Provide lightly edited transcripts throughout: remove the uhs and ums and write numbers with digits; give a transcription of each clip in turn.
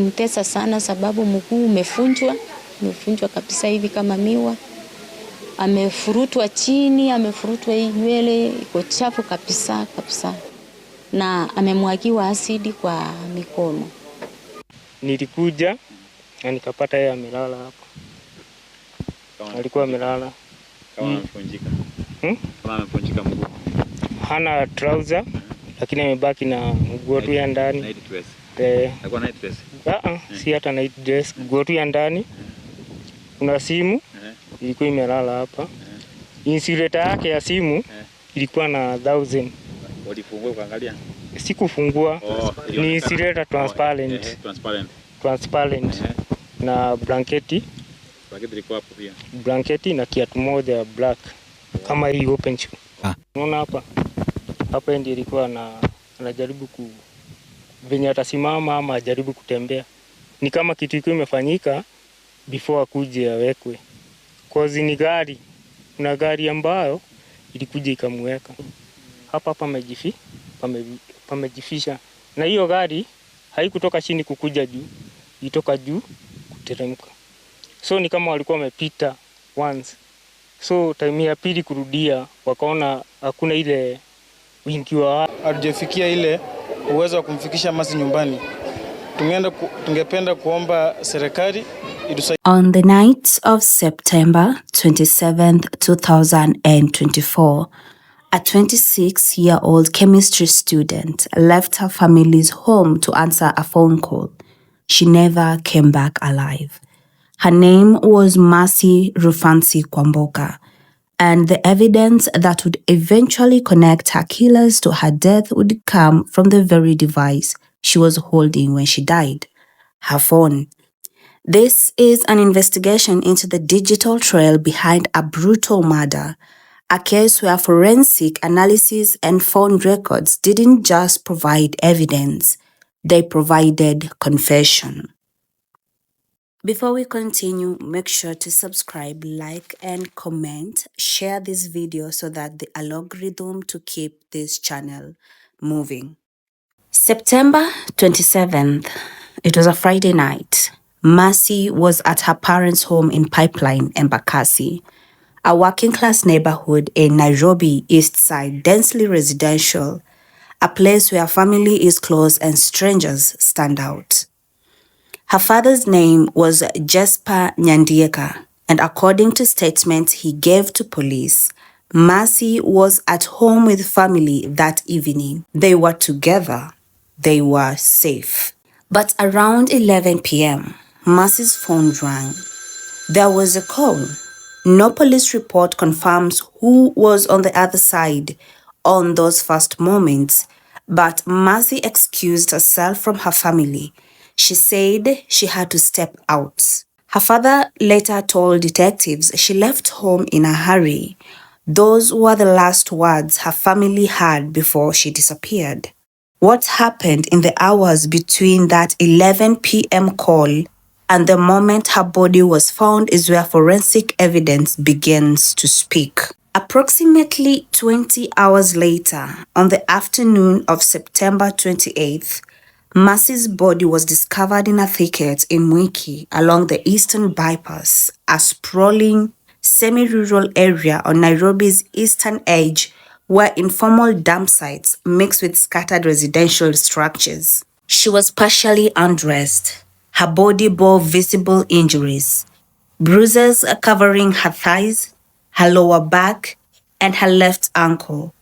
Imtesa sana sababu mguu umefunjwa kabisa hivi kama miwa. Amefurutwa chini, amefurutwa hii nywele iko chafu kabisa. Na amemwagiwa asidi kwa mikono. Nilikuja na nikapata yeye amelala hapa. Alikuwa amelala. Kama amefunjika. Kama amefunjika mguu. Hana trouser lakini amebaki na nguo tu ya ndani. Night dress. Alikuwa night dress. Si hata night dress, nguo tu ya ndani. Kuna simu ilikuwa imelala hapa. Insulator yake ya simu ilikuwa na 1000. Walifungua kuangalia? Sikufungua. Ni insulator transparent. Na blanketi. Blanketi ilikuwa hapo pia. Blanketi na kiatu moja black. Kama hii open shoe. Unaona hapa? Hapa ndiyo ilikuwa anajaribu venye atasimama ama ajaribu kutembea. Ni kama kitu ilikuwa imefanyika before akuje awekwe. Cause ni gari. Kuna gari ambayo ilikuja ikamweka. Hapa pamejifisha. Na hiyo gari haikutoka chini kukuja juu. Ilitoka juu kuteremka. So ni kama walikuwa wamepita once. So time ya pili kurudia wakaona hakuna ile wingi wa hatujafikia ile uwezo wa kumfikisha Mercy nyumbani. Tungependa kuomba serikali itusaidie. On the night of September 27th, 2024, a 26-year-old chemistry student left her family's home to answer a phone call. She never came back alive. Her name was Mercy Kwamboka, and the evidence that would eventually connect her killers to her death would come from the very device she was holding when she died, her phone. This is an investigation into the digital trail behind a brutal murder, a case where forensic analysis and phone records didn't just provide evidence, they provided confession. Before we continue, make sure to subscribe, like, and comment. Share this video so that the algorithm to keep this channel moving. September 27th, it was a Friday night. Mercy was at her parents' home in Pipeline, Embakasi, a working-class neighborhood in Nairobi East Side, densely residential, a place where family is close and strangers stand out. Her father's name was Jesper Nyandieka, and according to statements he gave to police, Mercy was at home with family that evening. They were together. They were safe. But around 11 p.m., Mercy's phone rang. There was a call. No police report confirms who was on the other side on those first moments, but Mercy excused herself from her family. She said she had to step out. Her father later told detectives she left home in a hurry. Those were the last words her family had before she disappeared. What happened in the hours between that 11 p.m. call and the moment her body was found is where forensic evidence begins to speak. Approximately 20 hours later, on the afternoon of September 28th, Mercy's body was discovered in a thicket in Mwiki along the Eastern Bypass, a sprawling, semi-rural area on Nairobi's eastern edge where informal dump sites mix with scattered residential structures. She was partially undressed. Her body bore visible injuries, bruises covering her thighs, her lower back, and her left ankle.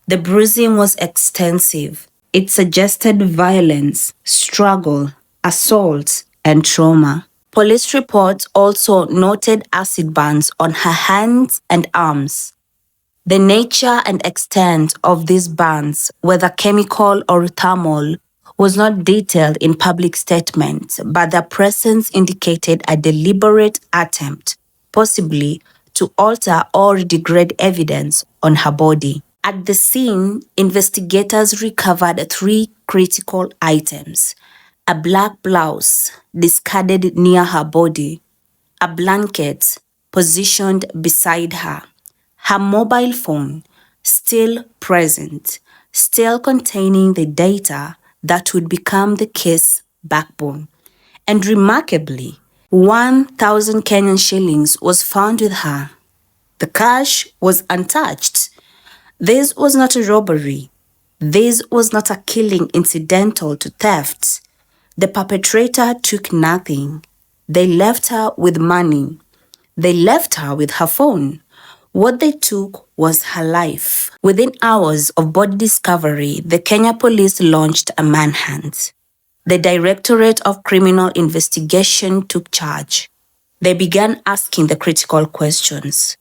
The bruising was extensive. It suggested violence, struggle, assault, and trauma. Police reports also noted acid burns on her hands and arms. The nature and extent of these burns, whether chemical or thermal, was not detailed in public statements, but their presence indicated a deliberate attempt, possibly to alter or degrade evidence on her body. At the scene, investigators recovered 3 critical items: a black blouse discarded near her body, a blanket positioned beside her, her mobile phone still present, still containing the data that would become the case backbone. And remarkably, 1,000 Kenyan shillings was found with her. The cash was untouched. This was not a robbery. This was not a killing incidental to theft. The perpetrator took nothing. They left her with money. They left her with her phone. What they took was her life. Within hours of body discovery, the Kenya police launched a manhunt. The Directorate of Criminal Investigation took charge. They began asking the critical questions.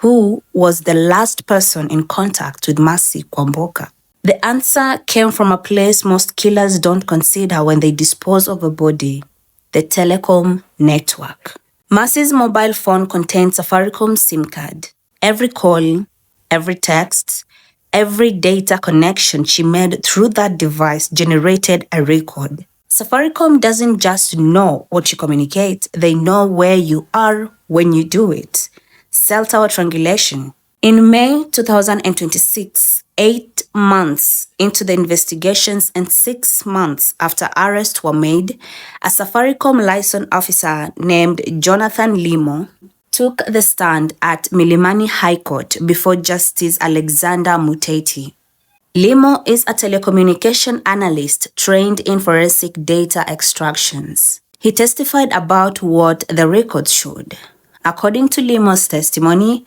Who was the last person in contact with Mercy Kwamboka? The answer came from a place most killers don't consider when they dispose of a body: the telecom network. Mercy's mobile phone contained Safaricom SIM card. Every call, every text, every data connection she made through that device generated a record. Safaricom doesn't just know what you communicate, they know where you are when you do it. Cell tower triangulation. In May 2026, 8 months into the investigations and 6 months after arrests were made, a Safaricom liaison officer named Jonathan Limo took the stand at Milimani High Court before Justice Alexander Muteti. Limo is a telecommunication analyst trained in forensic data extractions. He testified about what the records showed. According to Limo's testimony,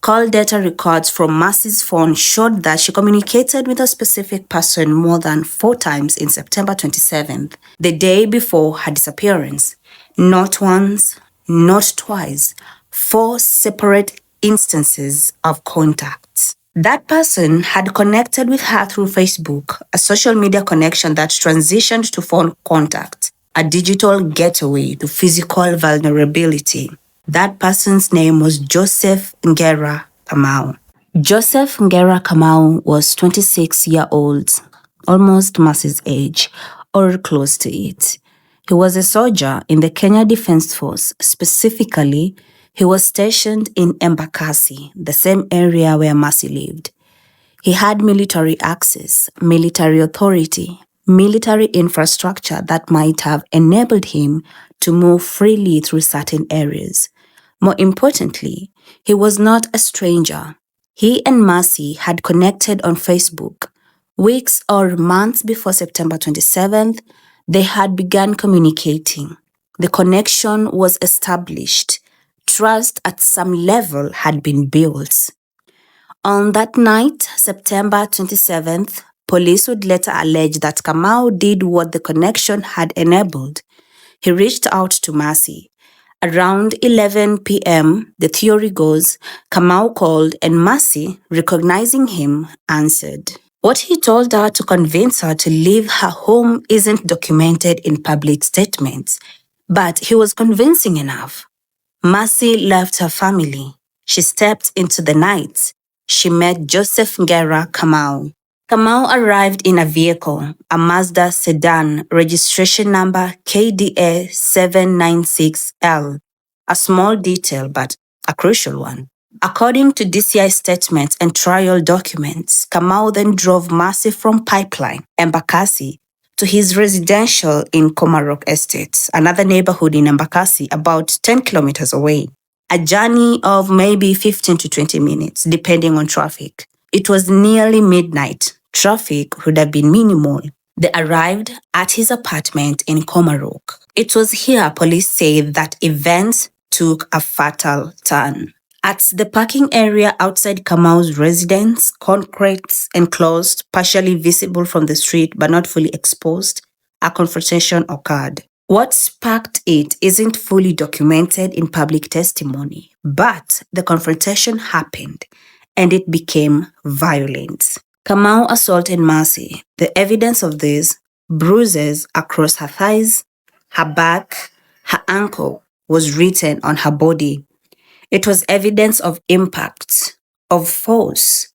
call data records from Mercy's phone showed that she communicated with a specific person more than 4 times in September 27th, the day before her disappearance. Not once, not twice, 4 separate instances of contacts. That person had connected with her through Facebook, a social media connection that transitioned to phone contact, a digital gateway to physical vulnerability. That person's name was Joseph Ngera Kamau. Joseph Ngera Kamau was 26 years old, almost Mercy's age, or close to it. He was a soldier in the Kenya Defense Force. Specifically, he was stationed in Embakasi, the same area where Mercy lived. He had military access, military authority, military infrastructure that might have enabled him to move freely through certain areas. More importantly, he was not a stranger. He and Mercy had connected on Facebook. Weeks or months before September 27th, they had begun communicating. The connection was established. Trust at some level had been built. On that night, September 27th, police would later allege that Kamau did what the connection had enabled. He reached out to Mercy. Around 11 p.m., the theory goes, Kamau called and Mercy, recognizing him, answered. What he told her to convince her to leave her home isn't documented in public statements, but he was convincing enough. Mercy left her family. She stepped into the night. She met Joseph Ngera Kamau. Kamau arrived in a vehicle, a Mazda sedan, registration number KDA 796L. A small detail, but a crucial one. According to DCI statements and trial documents, Kamau then drove Mercy from Pipeline, Embakasi, to his residential in Komarok Estate, another neighborhood in Embakasi about 10 kilometers away. A journey of maybe 15 to 20 minutes, depending on traffic. It was nearly midnight. Traffic would have been minimal. They arrived at his apartment in Komarok. It was here police say that events took a fatal turn. At the parking area outside Kamau's residence, concrete enclosed, partially visible from the street but not fully exposed, a confrontation occurred. What sparked it isn't fully documented in public testimony, but the confrontation happened and it became violent. Kamau assaulted Mercy. The evidence of this: bruises across her thighs, her back, her ankle was written on her body. It was evidence of impact, of force,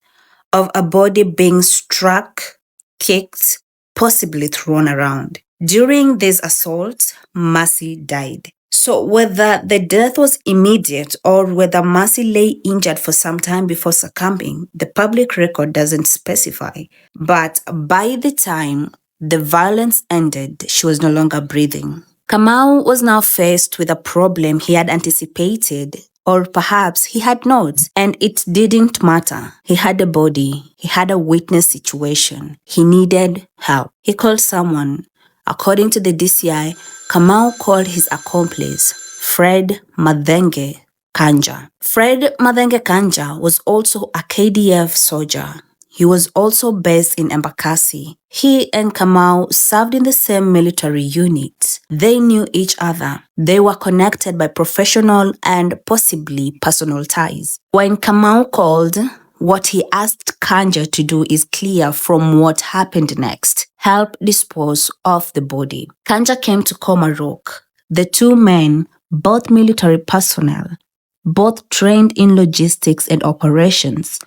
of a body being struck, kicked, possibly thrown around. During this assault, Mercy died. So whether the death was immediate or whether Mercy lay injured for some time before succumbing, the public record doesn't specify. But by the time the violence ended, she was no longer breathing. Kamau was now faced with a problem he had anticipated, or perhaps he had not, and it didn't matter. He had a body, he had a witness situation, he needed help. He called someone. According to the DCI, Kamau called his accomplice, Fred Madenge Kanja. Fred Madenge Kanja was also a KDF soldier. He was also based in Embakasi. He and Kamau served in the same military unit. They knew each other. They were connected by professional and possibly personal ties. When Kamau called, what he asked Kanja to do is clear from what happened next. Help dispose of the body. Kanja came to Komarok. The two men, both military personnel, both trained in logistics and operations,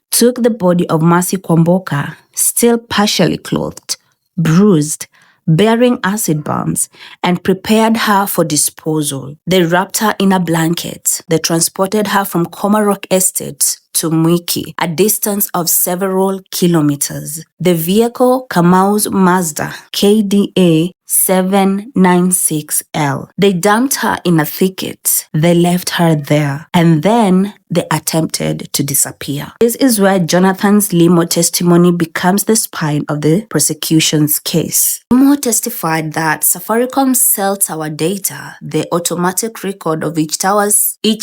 took the body of Mercy Kwamboka, still partially clothed, bruised, bearing acid burns, and prepared her for disposal. They wrapped her in a blanket. They transported her from Komarok Estate to Mwiki, a distance of several kilometers. The vehicle, Kamau's Mazda KDA 796L. They dumped her in a thicket. They left her there, and then they attempted to disappear. This is where Jonathan's Limo testimony becomes the spine of the prosecution's case. Limo testified that Safaricom's cell tower data, the automatic record of each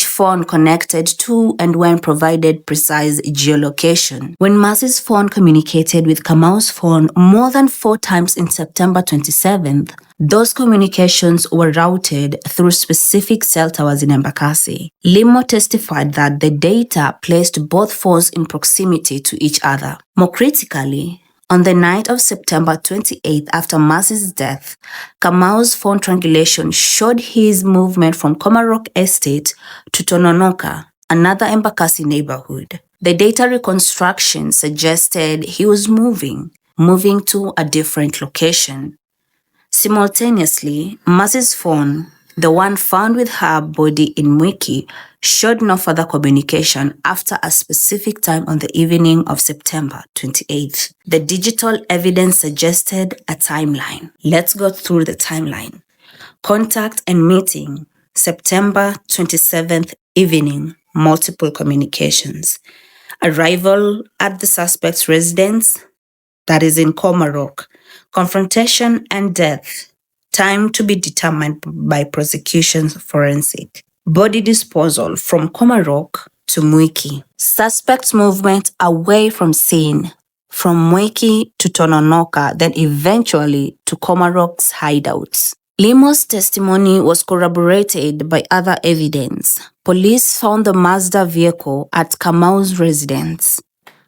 phone connected to and when provided precise geolocation. When Mercy's phone communicated with Kamau's phone more than 4 times in September 27th, those communications were routed through specific cell towers in Embakasi. Limo testified that the data placed both phones in proximity to each other. More critically, on the night of September 28th after Mercy's death, Kamau's phone triangulation showed his movement from Komarok Estate to Tononoka, another Embakasi neighborhood. The data reconstruction suggested he was moving to a different location. Simultaneously, Mercy's phone, the one found with her body in Mwiki, showed no further communication after a specific time on the evening of September 28th. The digital evidence suggested a timeline. Let's go through the timeline. Contact and meeting, September 27th evening, multiple communications. Arrival at the suspect's residence, that is in Komarok. Confrontation and death, time to be determined by prosecution's forensic. Body disposal from Komarok to Mwiki. Suspect's movement away from scene, from Mwiki to Tononoka, then eventually to Komarok's hideouts. Limo's testimony was corroborated by other evidence. Police found the Mazda vehicle at Kamau's residence.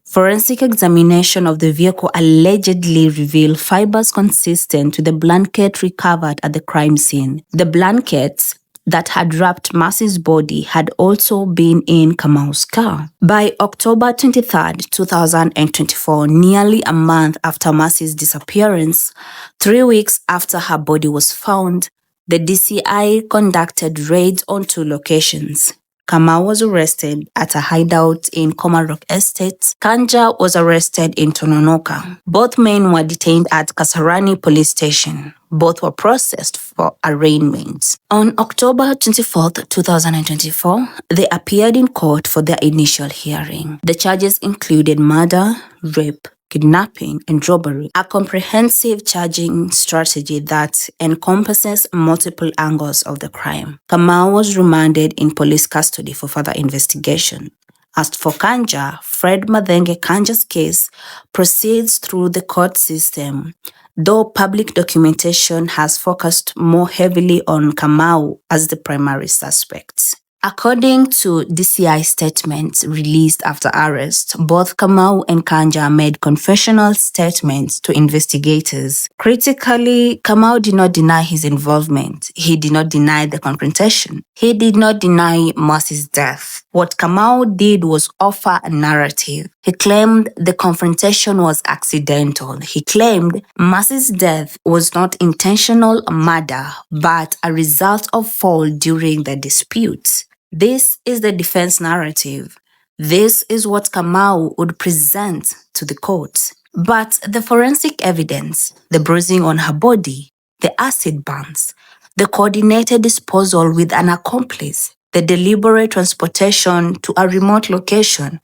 Forensic examination of the vehicle allegedly revealed fibers consistent with the blanket recovered at the crime scene. The blankets that had wrapped Mercy's body had also been in Kamau's car. By October 23, 2024, nearly a month after Mercy's disappearance, 3 weeks after her body was found, the DCI conducted raids on 2 locations. Kamau was arrested at a hideout in Komarok Estate. Kanja was arrested in Tononoka. Both men were detained at Kasarani police station. Both were processed for arraignment. On October 24, 2024, they appeared in court for their initial hearing. The charges included murder, rape, kidnapping, and robbery, a comprehensive charging strategy that encompasses multiple angles of the crime. Kamau was remanded in police custody for further investigation. As for Kanja, Fred Madenge Kanja's case proceeds through the court system, though public documentation has focused more heavily on Kamau as the primary suspect. According to DCI statements released after arrest, both Kamau and Kanja made confessional statements to investigators. Critically, Kamau did not deny his involvement. He did not deny the confrontation. He did not deny Mercy's death. What Kamau did was offer a narrative. He claimed the confrontation was accidental. He claimed Mercy's death was not intentional murder, but a result of fall during the dispute. This is the defense narrative. This is what Kamau would present to the court. But the forensic evidence, the bruising on her body, the acid burns, the coordinated disposal with an accomplice, the deliberate transportation to a remote location.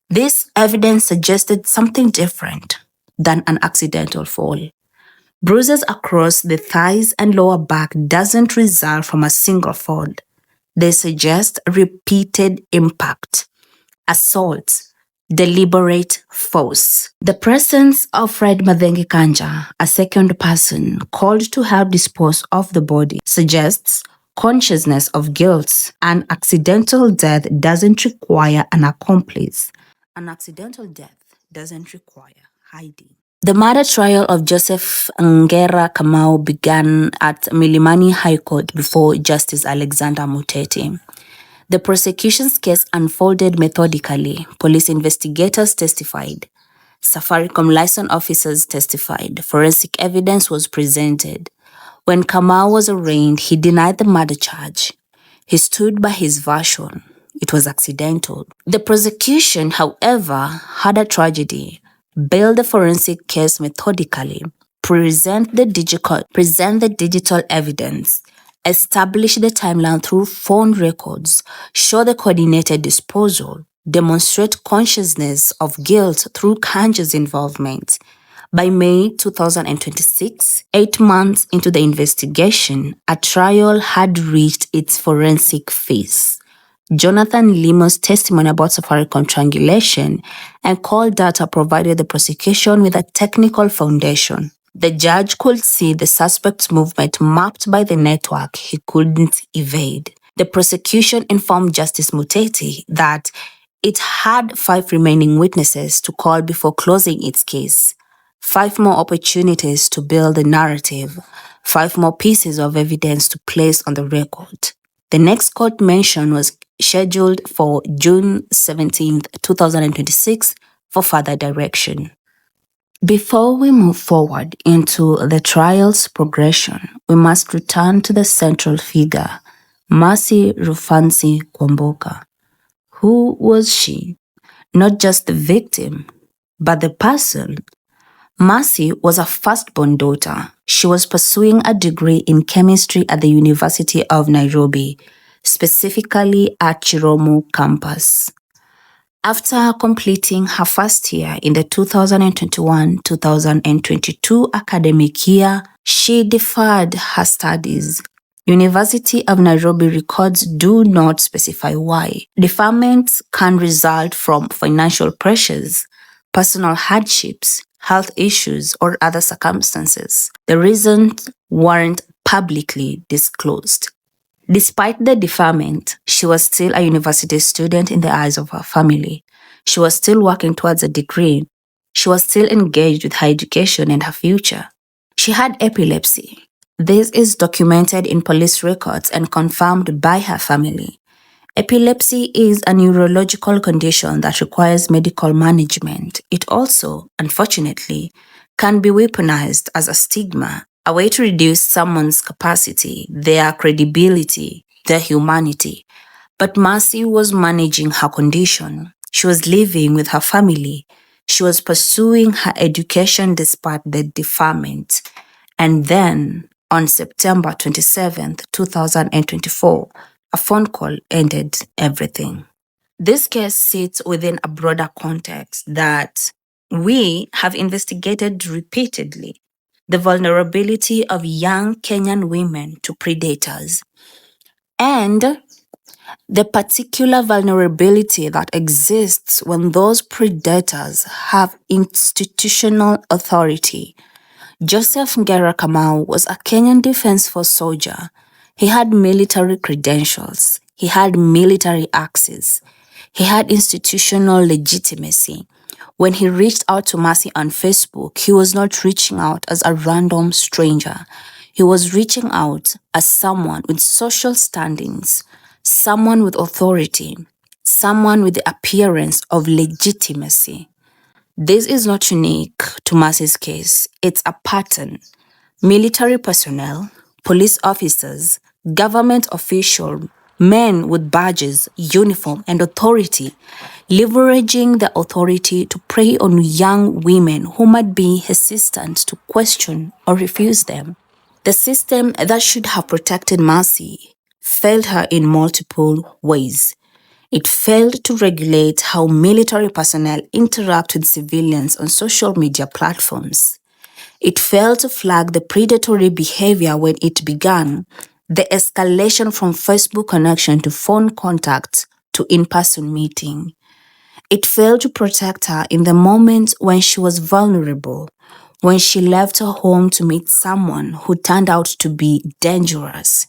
This evidence suggested something different than an accidental fall. Bruises across the thighs and lower back doesn't result from a single fall. They suggest repeated impact, assault, deliberate force. The presence of Fred Mathengi Kanja, a second person called to help dispose of the body, suggests consciousness of guilt. An accidental death doesn't require an accomplice. An accidental death doesn't require hiding. The murder trial of Joseph Ngera Kamau began at Milimani High Court before Justice Alexander Muteti. The prosecution's case unfolded methodically. Police investigators testified. Safaricom license officers testified. Forensic evidence was presented. When Kamau was arraigned, he denied the murder charge. He stood by his version. It was accidental. The prosecution, however, had a tragedy. Build the forensic case methodically, present the digital evidence, establish the timeline through phone records, show the coordinated disposal, demonstrate consciousness of guilt through Kanja's involvement. By May 2026, 8 months into the investigation, a trial had reached its forensic phase. Jonathan Limo's testimony about Safaricom triangulation and call data provided the prosecution with a technical foundation. The judge could see the suspect's movement mapped by the network he couldn't evade. The prosecution informed Justice Muteti that it had 5 remaining witnesses to call before closing its case, 5 more opportunities to build a narrative, 5 more pieces of evidence to place on the record. The next court mention was scheduled for June 17, 2026 for further direction. Before we move forward into the trial's progression, we must return to the central figure, Mercy Kwamboka. Who was she? Not just the victim, but the person. Mercy was a firstborn daughter. She was pursuing a degree in chemistry at the University of Nairobi, specifically at Chiromo campus. After completing her first year in the 2021-2022 academic year, she deferred her studies. University of Nairobi records do not specify why. Deferments can result from financial pressures, personal hardships, health issues, or other circumstances. The reasons weren't publicly disclosed. Despite the deferment, she was still a university student in the eyes of her family. She was still working towards a degree. She was still engaged with her education and her future. She had epilepsy. This is documented in police records and confirmed by her family. Epilepsy is a neurological condition that requires medical management. It also, unfortunately, can be weaponized as a stigma, a way to reduce someone's capacity, their credibility, their humanity. But Mercy was managing her condition. She was living with her family. She was pursuing her education despite the deferment. And then, on September 27th, 2024, a phone call ended everything. This case sits within a broader context that we have investigated repeatedly: the vulnerability of young Kenyan women to predators, and the particular vulnerability that exists when those predators have institutional authority. Joseph Ngera Kamau was a Kenyan Defense Force soldier. He had military credentials. He had military access. He had institutional legitimacy. When he reached out to Mercy on Facebook, he was not reaching out as a random stranger. He was reaching out as someone with social standings, someone with authority, someone with the appearance of legitimacy. This is not unique to Mercy's case. It's a pattern. Military personnel, police officers, government officials, men with badges, uniform, and authority, leveraging the authority to prey on young women who might be hesitant to question or refuse them. The system that should have protected Mercy failed her in multiple ways. It failed to regulate how military personnel interact with civilians on social media platforms. It failed to flag the predatory behavior when it began, the escalation from Facebook connection to phone contact to in-person meeting. It failed to protect her in the moments when she was vulnerable, when she left her home to meet someone who turned out to be dangerous.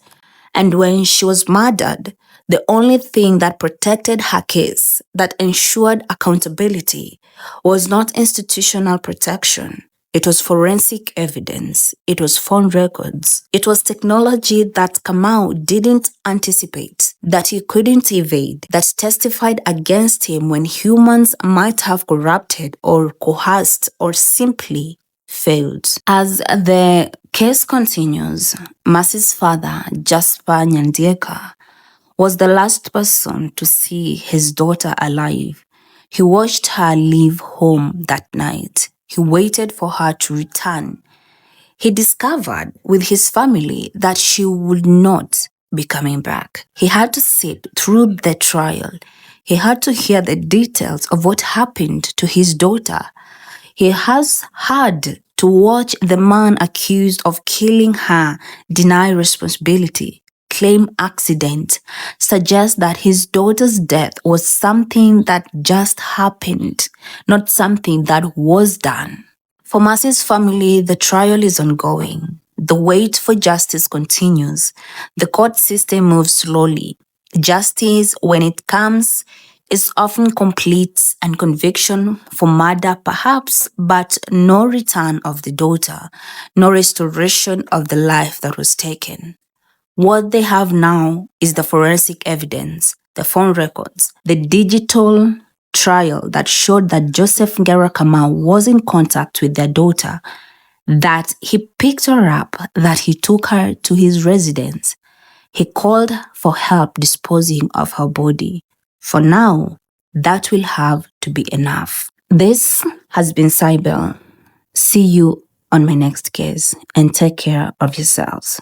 And when she was murdered, the only thing that protected her case, that ensured accountability, was not institutional protection. It was forensic evidence. It was phone records. It was technology that Kamau didn't anticipate, that he couldn't evade, that testified against him when humans might have corrupted or coerced or simply failed. As the case continues, Mercy's father, Jasper Nyandieka, was the last person to see his daughter alive. He watched her leave home that night. He waited for her to return. He discovered with his family that she would not be coming back. He had to sit through the trial. He had to hear the details of what happened to his daughter. He has had to watch the man accused of killing her deny responsibility, claim accident, suggest that his daughter's death was something that just happened, not something that was done. For Mercy's family, the trial is ongoing. The wait for justice continues. The court system moves slowly. Justice, when it comes, is often complete and conviction for murder perhaps, but no return of the daughter, no restoration of the life that was taken. What they have now is the forensic evidence, the phone records, the digital trial that showed that Joseph Ngera Kamau was in contact with their daughter, that he picked her up, that he took her to his residence. He called for help disposing of her body. For now, that will have to be enough. This has been Cybele. See you on my next case and take care of yourselves.